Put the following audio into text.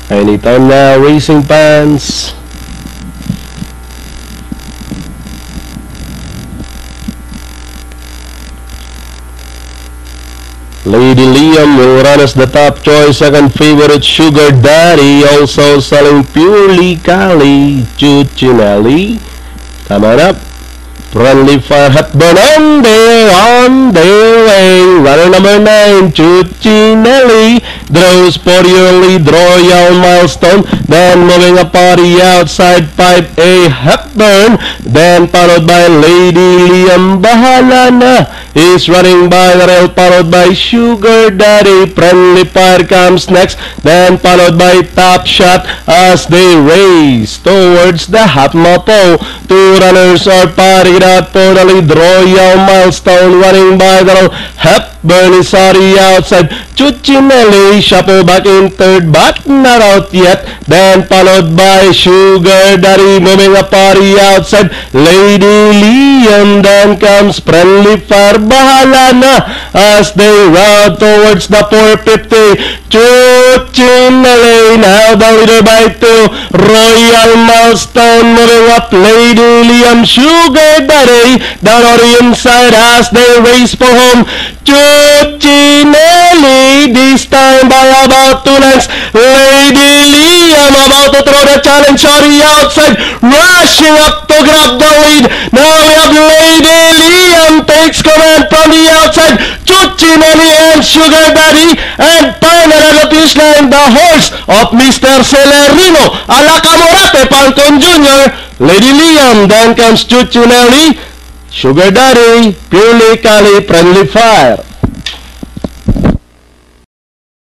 Anytime now, Racing Pants. Lady Liam will run as the top choice. Second favorite, Sugar Daddy, also selling Purely Cali. Chuchinelli coming up. Friendly Fire, Hepburn on their way. Runner number 9, Chuchinelli. Draws for your lead, Royal Milestone. Then moving up on the outside, 5A, Hepburn. Then followed by Lady Liam, Bahala na. Is running by the rail, followed by Sugar Daddy. Friendly Fire comes next. Then followed by Top Shot as they race towards the half mile. Two runners are partying out for the lead. Royal Milestone running by the rail. Hepburn is on the outside. Chuchinelli shuffle back in third, but not out yet. Then followed by Sugar Daddy moving up on the outside. Lady Liam, then comes Friendly Fire, Bahala na as they round towards the 450. Chuchinelli now the leader by 2. Royal Milestone moving up. Lady Liam, Sugar Daddy down on the inside as they race for home. Chuchinelli this time by about 2 lengths. Lady Liam about to throw the challenge on the outside, rushing up to grab the lead. Now we have Lady Liam takes command from the outside. Chuchinelli and Sugar Daddy, and final at the finish line, the horse of Mr. Celerino, Alacamorate Falcon Jr. Lady Liam, then comes Chuchinelli, Sugar Daddy, Purely Cali, Friendly Fire.